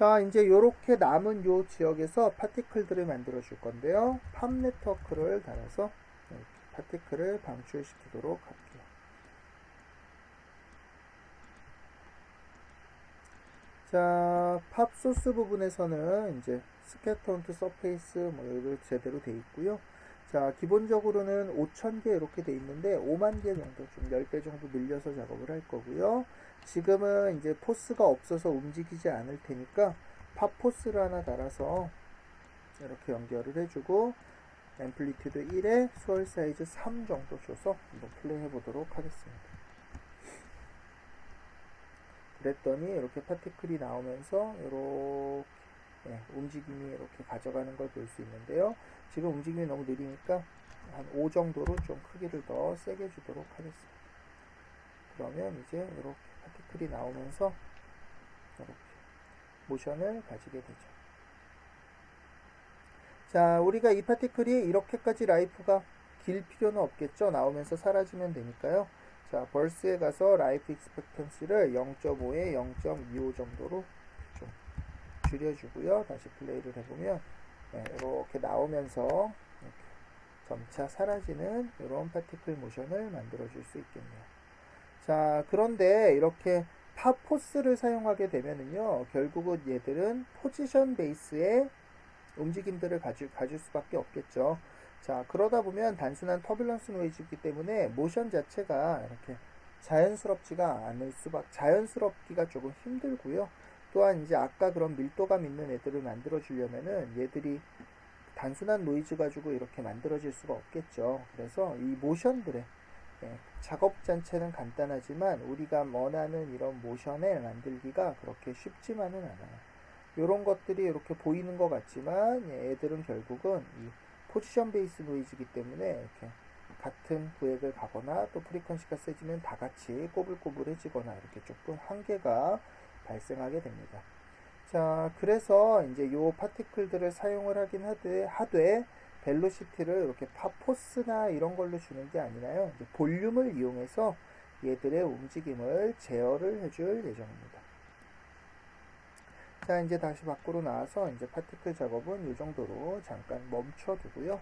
자, 이제 요렇게 남은 요 지역에서 파티클들을 만들어 줄 건데요. 팝 네트워크를 달아서 이렇게 파티클을 방출시키도록 할게요. 자, 팝 소스 부분에서는 이제 스캐터온트 서페이스 뭐 여기 제대로 돼 있고요. 자, 기본적으로는 5000개 이렇게 돼 있는데 5만 개 정도, 좀 10배 정도 늘려서 작업을 할 거고요. 지금은 이제 포스가 없어서 움직이지 않을 테니까 팝 포스를 하나 달아서 이렇게 연결을 해주고 앰플리튜드 1에 스월 사이즈 3 정도 줘서 한번 플레이 해보도록 하겠습니다. 그랬더니 이렇게 파티클이 나오면서 이렇게 움직임이 이렇게 가져가는 걸 볼 수 있는데요. 지금 움직임이 너무 느리니까 한 5 정도로 좀 크기를 더 세게 주도록 하겠습니다. 그러면 이제 이렇게 파티클이 나오면서 이렇게 모션을 가지게 되죠. 자, 우리가 이 파티클이 이렇게까지 라이프가 길 필요는 없겠죠. 나오면서 사라지면 되니까요. 자, 벌스에 가서 라이프 익스펙턴시를 0.5에 0.25 정도로 좀 줄여주고요. 다시 플레이를 해보면 이렇게 나오면서 이렇게 점차 사라지는 이런 파티클 모션을 만들어줄 수 있겠네요. 자, 그런데 이렇게 팝 포스를 사용하게 되면은요, 결국은 얘들은 포지션 베이스의 움직임들을 가질 수밖에 없겠죠. 자, 그러다 보면 단순한 터뷸런스 노이즈이기 때문에 모션 자체가 이렇게 자연스럽지가 않을 자연스럽기가 조금 힘들고요. 또한 이제 아까 그런 밀도감 있는 애들을 만들어 주려면은 얘들이 단순한 노이즈 가지고 이렇게 만들어질 수가 없겠죠. 그래서 이 모션들의 작업 자체는 간단하지만 우리가 원하는 이런 모션을 만들기가 그렇게 쉽지만은 않아요. 이런 것들이 이렇게 보이는 것 같지만 얘들은 결국은 이 포지션 베이스 노이즈이기 때문에 이렇게 같은 구획을 가거나 또 프리퀀시가 세지면 다 같이 꼬불꼬불해지거나 이렇게 조금 한계가 발생하게 됩니다. 자, 그래서 이제 요 파티클들을 사용을 하긴 하되 벨로시티를 이렇게 팝포스나 이런 걸로 주는 게 아니라요. 이제 볼륨을 이용해서 얘들의 움직임을 제어를 해줄 예정입니다. 자, 이제 다시 밖으로 나와서 이제 파티클 작업은 이 정도로 잠깐 멈춰두고요.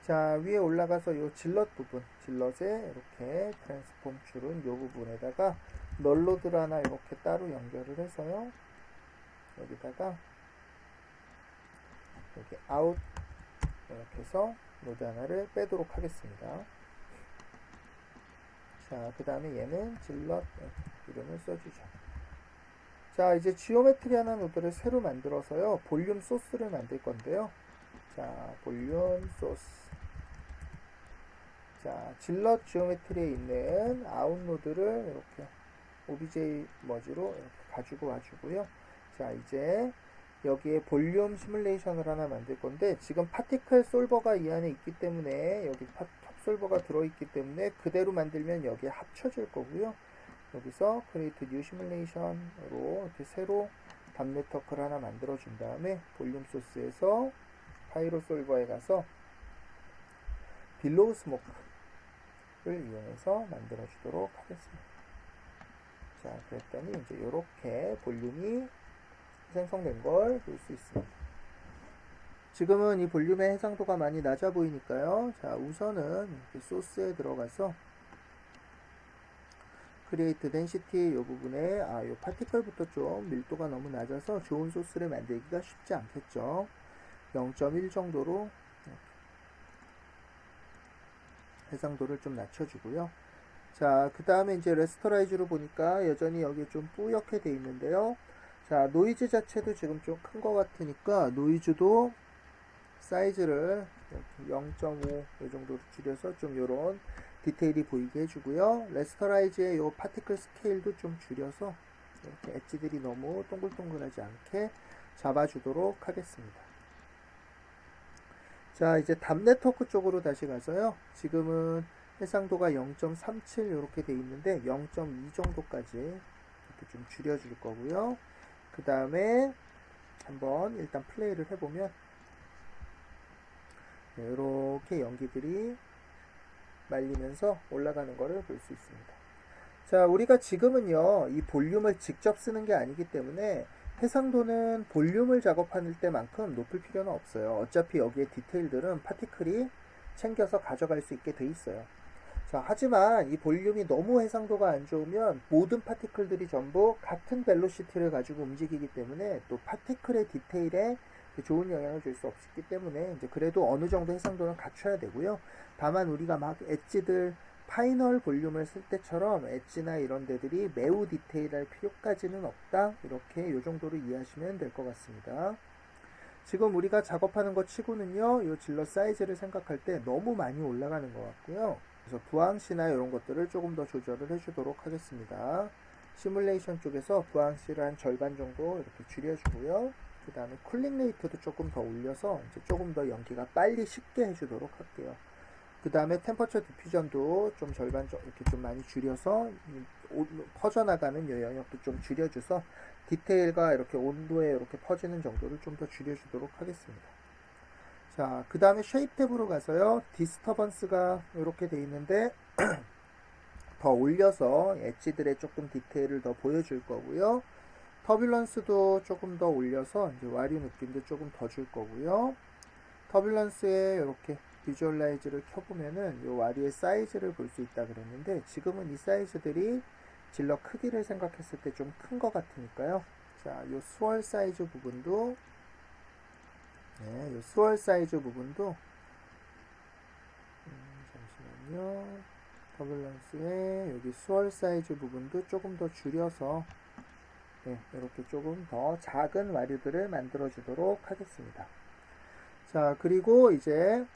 자, 위에 올라가서 이 질럿 부분, 질럿에 이렇게 트랜스폼 줄은 이 부분에다가 널로드를 하나 이렇게 따로 연결을 해서요. 여기다가 여기 아웃 이렇게 해서 노드 하나를 빼도록 하겠습니다. 자, 그 다음에 얘는 질럿 이름을 써주죠. 자, 이제 지오메트리 하나 노드를 새로 만들어서요. 볼륨 소스를 만들 건데요. 자, 볼륨 소스. 자, 질럿 지오메트리에 있는 아웃 노드를 이렇게 OBJ 머지로 이렇게 가지고 와주고요. 자, 이제 여기에 볼륨 시뮬레이션을 하나 만들 건데 지금 파티클 솔버가 이 안에 있기 때문에 여기 탑 솔버가 들어있기 때문에 그대로 만들면 여기에 합쳐질 거고요. 여기서 create new simulation으로 이렇게 새로 답 네트워크를 하나 만들어 준 다음에 볼륨 소스에서 파이로 솔버에 가서 빌로우 스모크를 이용해서 만들어 주도록 하겠습니다. 자, 그랬더니 이제 이렇게 볼륨이 생성된 걸 볼 수 있습니다. 지금은 이 볼륨의 해상도가 많이 낮아 보이니까요. 자, 우선은 이렇게 소스에 들어가서 크리에이트 덴시티 이 부분에 이 파티클부터 좀 밀도가 너무 낮아서 좋은 소스를 만들기가 쉽지 않겠죠. 0.1 정도로 해상도를 좀 낮춰주고요. 자, 그 다음에 이제 레스터라이즈로 보니까 여전히 여기 좀 뿌옇게 돼 있는데요. 자, 노이즈 자체도 지금 좀 큰 것 같으니까 노이즈도 사이즈를 0.5 이 정도로 줄여서 좀 요런 디테일이 보이게 해주고요. 레스터라이즈의 요 파티클 스케일도 좀 줄여서 이렇게 엣지들이 너무 동글동글하지 않게 잡아주도록 하겠습니다. 자, 이제 답 네트워크 쪽으로 다시 가서요. 지금은 해상도가 0.37 이렇게 돼 있는데 0.2 정도까지 이렇게 좀 줄여줄 거고요. 그 다음에 한번 일단 플레이를 해보면 이렇게 연기들이 말리면서 올라가는 것을 볼 수 있습니다. 자, 우리가 지금은요 이 볼륨을 직접 쓰는 게 아니기 때문에 해상도는 볼륨을 작업할 때만큼 높일 필요는 없어요. 어차피 여기에 디테일들은 파티클이 챙겨서 가져갈 수 있게 돼 있어요. 자, 하지만 이 볼륨이 너무 해상도가 안 좋으면 모든 파티클들이 전부 같은 벨로시티를 가지고 움직이기 때문에 또 파티클의 디테일에 좋은 영향을 줄 수 없기 때문에 이제 그래도 어느 정도 해상도는 갖춰야 되고요. 다만 우리가 막 엣지들 파이널 볼륨을 쓸 때처럼 엣지나 이런 데들이 매우 디테일할 필요까지는 없다. 이렇게 요 정도로 이해하시면 될 것 같습니다. 지금 우리가 작업하는 것 치고는요, 이 질럿 사이즈를 생각할 때 너무 많이 올라가는 것 같고요. 그래서 부항시나 이런 것들을 조금 더 조절을 해주도록 하겠습니다. 시뮬레이션 쪽에서 부항시를 한 절반 정도 이렇게 줄여주고요. 그 다음에 쿨링 레이트도 조금 더 올려서 이제 조금 더 연기가 빨리 식게 해주도록 할게요. 그 다음에 템퍼처 디퓨전도 좀 절반 이렇게 좀 많이 줄여서 퍼져나가는 이 영역도 좀 줄여줘서 디테일과 이렇게 온도에 이렇게 퍼지는 정도를 좀 더 줄여주도록 하겠습니다. 자, 그 다음에 쉐입 탭으로 가서요. 디스터번스가 이렇게 돼 있는데 더 올려서 엣지들의 조금 디테일을 더 보여줄 거고요. 터뷸런스도 조금 더 올려서 이제 와류 느낌도 조금 더 줄 거고요. 터뷸런스에 이렇게 비주얼라이즈를 켜보면은 이 와류의 사이즈를 볼 수 있다 그랬는데 지금은 이 사이즈들이 질럿 크기를 생각했을 때 좀 큰 것 같으니까요. 자, 이 스월 사이즈 부분도 이 스월 사이즈 부분도 잠시만요. 터뷸런스에 여기 스월 사이즈 부분도 조금 더 줄여서 이렇게 조금 더 작은 와류들을 만들어 주도록 하겠습니다. 자, 그리고 이제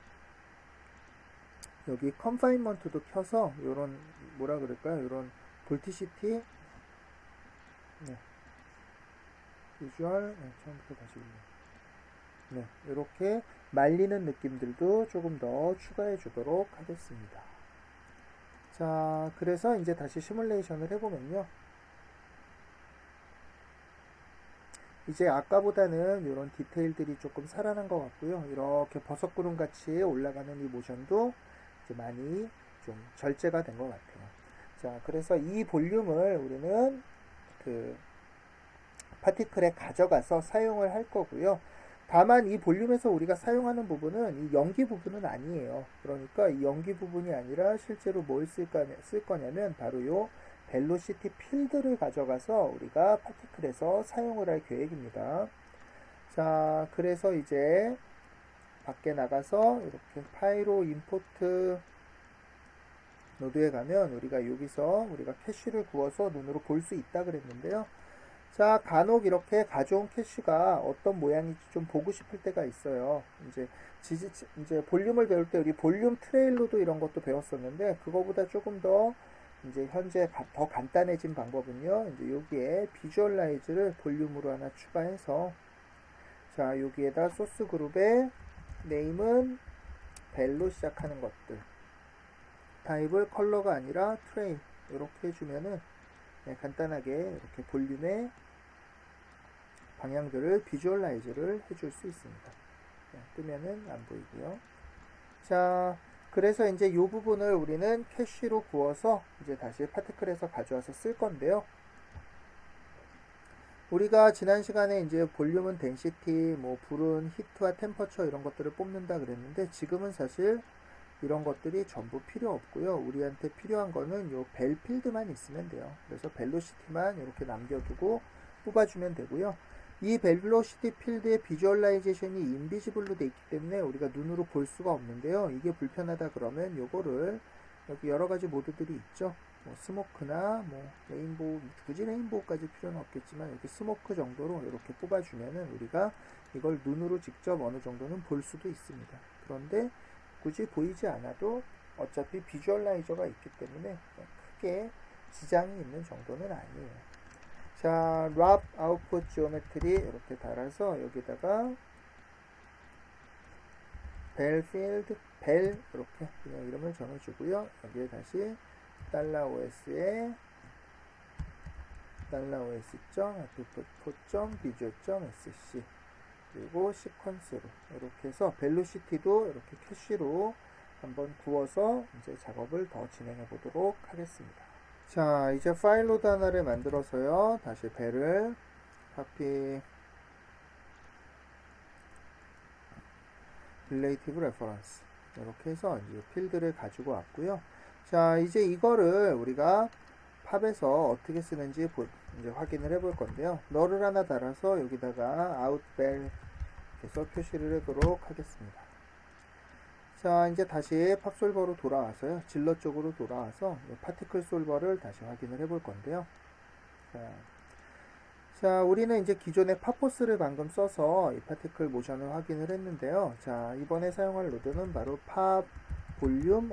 여기 컨파인먼트도 켜서 요런 뭐라 그럴까요? 요런 볼티시티 비주얼 처음부터 다시 이렇게 말리는 느낌들도 조금 더 추가해 주도록 하겠습니다. 자, 그래서 이제 다시 시뮬레이션을 해보면요. 이제 아까보다는 이런 디테일들이 조금 살아난 것 같고요. 이렇게 버섯구름 같이 올라가는 이 모션도 이제 많이 좀 절제가 된 것 같아요. 자, 그래서 이 볼륨을 우리는 그 파티클에 가져가서 사용을 할 거고요. 다만 이 볼륨에서 우리가 사용하는 부분은 이 연기 부분은 아니에요. 그러니까 이 연기 부분이 아니라 실제로 뭘 쓸 거냐면 바로 요 벨로시티 필드를 가져가서 우리가 파티클에서 사용을 할 계획입니다. 자, 그래서 이제 밖에 나가서 이렇게 파이로 임포트 노드에 가면 우리가 여기서 우리가 캐쉬를 구워서 눈으로 볼 수 있다 그랬는데요. 자, 간혹 이렇게 가져온 캐쉬가 어떤 모양인지 좀 보고 싶을 때가 있어요. 이제 볼륨을 배울 때 우리 볼륨 트레일로도 이런 것도 배웠었는데 그거보다 조금 더 이제 현재 더 간단해진 방법은요. 이제 여기에 비주얼라이즈를 볼륨으로 하나 추가해서 자, 여기에다 소스 그룹의 네임은 벨로 시작하는 것들 타입을 컬러가 아니라 트레일 이렇게 해주면은 간단하게 이렇게 볼륨의 방향들을 비주얼라이즈를 해줄 수 있습니다. 뜨면은 안 보이고요. 자, 그래서 이제 이 부분을 우리는 캐쉬로 구워서 이제 다시 파티클에서 가져와서 쓸 건데요. 우리가 지난 시간에 이제 볼륨은 덴시티, 뭐 불은 히트와 템퍼처 이런 것들을 뽑는다 그랬는데 지금은 사실 이런 것들이 전부 필요 없고요. 우리한테 필요한 거는 요 벨 필드만 있으면 돼요. 그래서 벨로시티만 이렇게 남겨두고 뽑아주면 되고요. 이 벨로시티 필드의 비주얼라이제이션이 인비지블로 되어 있기 때문에 우리가 눈으로 볼 수가 없는데요. 이게 불편하다 그러면 요거를 여기 여러 가지 모드들이 있죠. 뭐 스모크나 뭐 레인보우, 굳이 레인보우까지 필요는 없겠지만 이렇게 스모크 정도로 이렇게 뽑아주면은 우리가 이걸 눈으로 직접 어느 정도는 볼 수도 있습니다. 그런데 굳이 보이지 않아도 어차피 비주얼라이저가 있기 때문에 크게 지장이 있는 정도는 아니에요. 자, 랍 아웃풋 지오메트리 이렇게 달아서 여기다가 벨 필드 벨 이렇게 그냥 이름을 정해주고요. 여기에 다시 $OS에 $os.output.visual.sc 그리고 시퀀스로 이렇게 해서 벨로시티도 이렇게 캐쉬로 한번 구워서 이제 작업을 더 진행해 보도록 하겠습니다. 자, 이제 파일 로드 하나를 만들어서요. 다시 벨을 copy relative reference 이렇게 해서 이제 필드를 가지고 왔고요. 자, 이제 이거를 우리가 팝에서 어떻게 쓰는지 이제 확인을 해볼 건데요. 너를 하나 달아서 여기다가 outval 해서 표시를 하도록 하겠습니다. 자, 이제 다시 팝 솔버로 돌아와서요. 질러 쪽으로 돌아와서 파티클 솔버를 다시 확인을 해볼 건데요. 자, 우리는 이제 기존의 팝포스를 방금 써서 이 파티클 모션을 확인을 했는데요. 자, 이번에 사용할 노드는 바로 팝 볼륨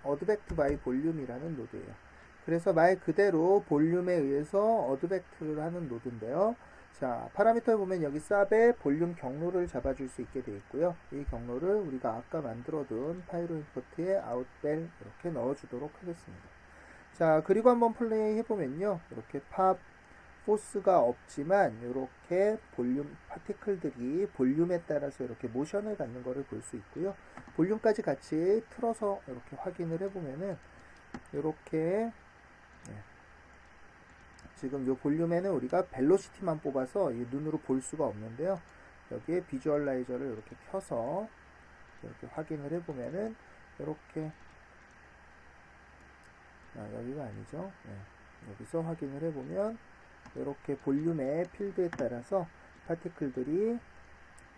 어드벡트 바이 볼륨이라는 노드예요. 그래서 말 그대로 볼륨에 의해서 어드벡트를 하는 노드인데요. 자, 파라미터에 보면 여기 쌉에 볼륨 경로를 잡아줄 수 있게 되어 있고요. 이 경로를 우리가 아까 만들어둔 파이로 임포트에 outvel 이렇게 넣어주도록 하겠습니다. 자, 그리고 한번 플레이 해보면요. 이렇게 팝 포스가 없지만 이렇게 볼륨 파티클들이 볼륨에 따라서 이렇게 모션을 갖는 것을 볼 수 있고요. 볼륨까지 같이 틀어서 이렇게 확인을 해보면은 이렇게 지금 이 볼륨에는 우리가 벨로시티만 뽑아서 눈으로 볼 수가 없는데요. 여기에 비주얼라이저를 이렇게 켜서 이렇게 확인을 해보면은 이렇게 여기가 아니죠. 여기서 확인을 해보면 이렇게 볼륨의 필드에 따라서 파티클들이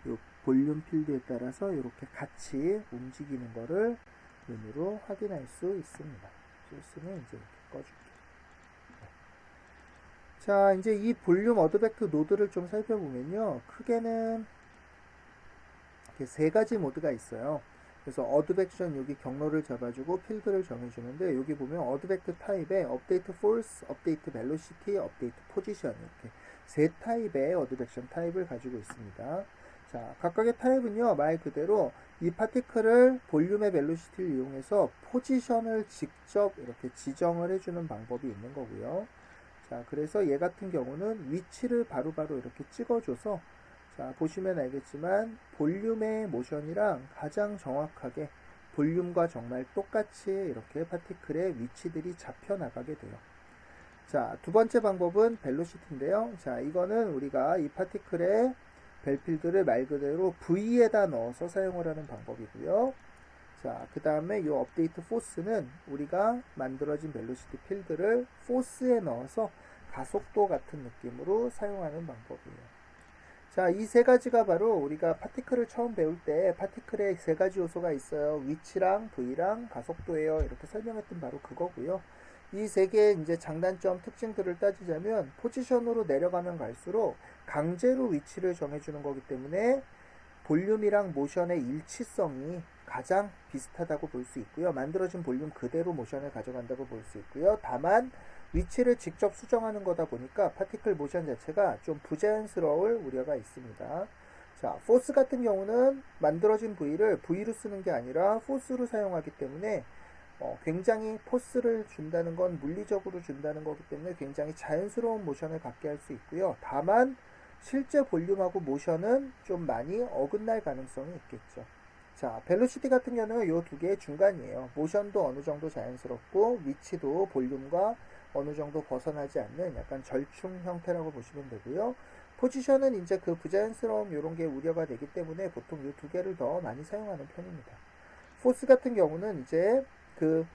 이 볼륨 필드에 따라서 이렇게 같이 움직이는 것을 눈으로 확인할 수 있습니다. 소스는 이제 이렇게 꺼줄게요. 자, 이제 이 볼륨 어드벡트 노드를 좀 살펴보면요. 크게는 이렇게 세 가지 모드가 있어요. 그래서 어드벡션 여기 경로를 잡아주고 필드를 정해주는데 여기 보면 어드벡트 타입에 업데이트 force, 업데이트 velocity, 업데이트 position 이렇게 세 타입의 어드벡션 타입을 가지고 있습니다. 자, 각각의 타입은요 말 그대로 이 파티클을 볼륨의 벨로시티를 이용해서 포지션을 직접 이렇게 지정을 해주는 방법이 있는 거고요. 자, 그래서 얘 같은 경우는 위치를 바로바로 이렇게 찍어줘서 자, 보시면 알겠지만 볼륨의 모션이랑 가장 정확하게 볼륨과 정말 똑같이 이렇게 파티클의 위치들이 잡혀 나가게 돼요. 자, 두 번째 방법은 벨로시티인데요. 자, 이거는 우리가 이 파티클의 벨필드를 말 그대로 V에다 넣어서 사용을 하는 방법이고요. 자, 그 다음에 이 업데이트 포스는 우리가 만들어진 벨로시티 필드를 포스에 넣어서 가속도 같은 느낌으로 사용하는 방법이에요. 자, 이 세 가지가 바로 우리가 파티클을 처음 배울 때 파티클에 세 가지 요소가 있어요. 위치랑 V랑 가속도예요. 이렇게 설명했던 바로 그거고요. 이 세 개의 이제 장단점 특징들을 따지자면 포지션으로 내려가면 갈수록 강제로 위치를 정해주는 거기 때문에 볼륨이랑 모션의 일치성이 가장 비슷하다고 볼 수 있고요. 만들어진 볼륨 그대로 모션을 가져간다고 볼 수 있고요. 다만 위치를 직접 수정하는 거다 보니까 파티클 모션 자체가 좀 부자연스러울 우려가 있습니다. 자, 포스 같은 경우는 만들어진 V를 V로 쓰는 게 아니라 포스로 사용하기 때문에 굉장히 포스를 준다는 건 물리적으로 준다는 거기 때문에 굉장히 자연스러운 모션을 갖게 할 수 있고요. 다만 실제 볼륨하고 모션은 좀 많이 어긋날 가능성이 있겠죠. 자, 벨로시티 같은 경우는 이 두 개의 중간이에요. 모션도 어느 정도 자연스럽고 위치도 볼륨과 어느 정도 벗어나지 않는 약간 절충 형태라고 보시면 되고요. 포지션은 이제 그 부자연스러움 이런 게 우려가 되기 때문에 보통 이 두 개를 더 많이 사용하는 편입니다. 포스 같은 경우는 이제 그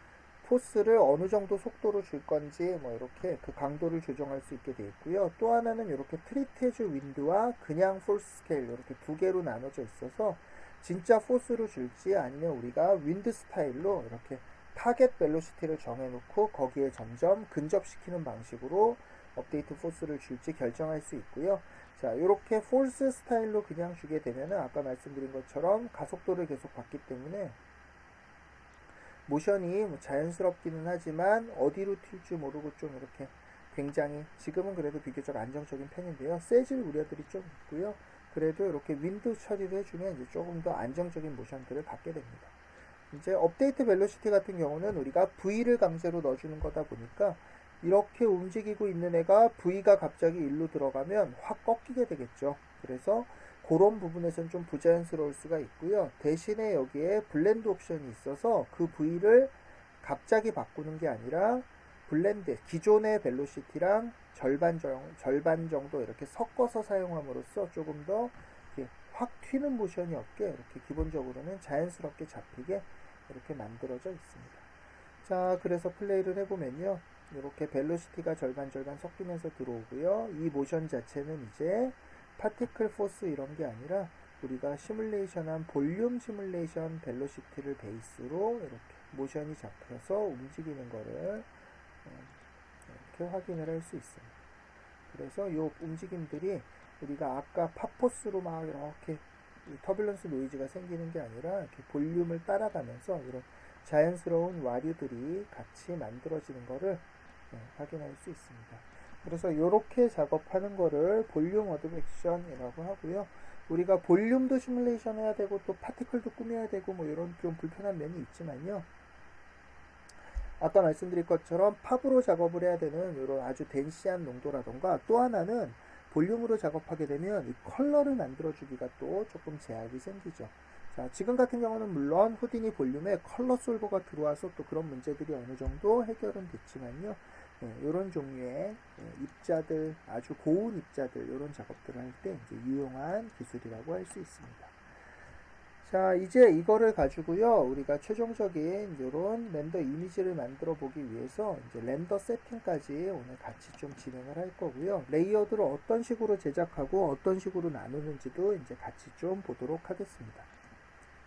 포스를 어느 정도 속도로 줄 건지 뭐 이렇게 그 강도를 조정할 수 있게 되어 있고요. 또 하나는 이렇게 트리트해줄 윈드와 그냥 포스 스케일 이렇게 두 개로 나눠져 있어서 진짜 포스로 줄지 아니면 우리가 윈드 스타일로 이렇게 타겟 벨로시티를 정해놓고 거기에 점점 근접시키는 방식으로 업데이트 포스를 줄지 결정할 수 있고요. 자, 이렇게 폴스 스타일로 그냥 주게 되면은 아까 말씀드린 것처럼 가속도를 계속 받기 때문에 모션이 자연스럽기는 하지만 어디로 튈지 모르고 좀 이렇게 굉장히 지금은 그래도 비교적 안정적인 편인데요. 세질 우려들이 좀 있고요. 그래도 이렇게 윈드 처리를 해주면 이제 조금 더 안정적인 모션들을 갖게 됩니다. 이제 업데이트 벨로시티 같은 경우는 우리가 V를 강제로 넣어주는 거다 보니까 이렇게 움직이고 있는 애가 V가 갑자기 일로 들어가면 확 꺾이게 되겠죠. 그래서 그런 부분에서는 좀 부자연스러울 수가 있고요. 대신에 여기에 블렌드 옵션이 있어서 그 V를 갑자기 바꾸는 게 아니라 블렌드, 기존의 벨로시티랑 절반 정도 이렇게 섞어서 사용함으로써 조금 더 이렇게 확 튀는 모션이 없게 이렇게 기본적으로는 자연스럽게 잡히게 이렇게 만들어져 있습니다. 자, 그래서 플레이를 해보면요. 이렇게 벨로시티가 절반 섞이면서 들어오고요. 이 모션 자체는 이제 파티클 포스 이런 게 아니라 우리가 시뮬레이션한 볼륨 시뮬레이션 벨로시티를 베이스로 이렇게 모션이 잡혀서 움직이는 거를 이렇게 확인을 할 수 있습니다. 그래서 이 움직임들이 우리가 아까 팝포스로 막 이렇게 터뷸런스 노이즈가 생기는 게 아니라 이렇게 볼륨을 따라가면서 이런 자연스러운 와류들이 같이 만들어지는 거를 확인할 수 있습니다. 그래서 이렇게 작업하는 거를 볼륨 어드백션이라고 하고요. 우리가 볼륨도 시뮬레이션 해야 되고 또 파티클도 꾸며야 되고 뭐 이런 좀 불편한 면이 있지만요. 아까 말씀드린 것처럼 팝으로 작업을 해야 되는 이런 아주 덴시한 농도라던가 또 하나는 볼륨으로 작업하게 되면 이 컬러를 만들어주기가 또 조금 제약이 생기죠. 자, 지금 같은 경우는 물론 후디니 볼륨에 컬러 솔버가 들어와서 또 그런 문제들이 어느 정도 해결은 됐지만요. 이런 종류의 입자들, 아주 고운 입자들, 이런 작업들을 할 때 이제 유용한 기술이라고 할 수 있습니다. 자, 이제 이거를 가지고요, 우리가 최종적인 이런 렌더 이미지를 만들어 보기 위해서 이제 렌더 세팅까지 오늘 같이 좀 진행을 할 거고요. 레이어드를 어떤 식으로 제작하고 어떤 식으로 나누는지도 이제 같이 좀 보도록 하겠습니다.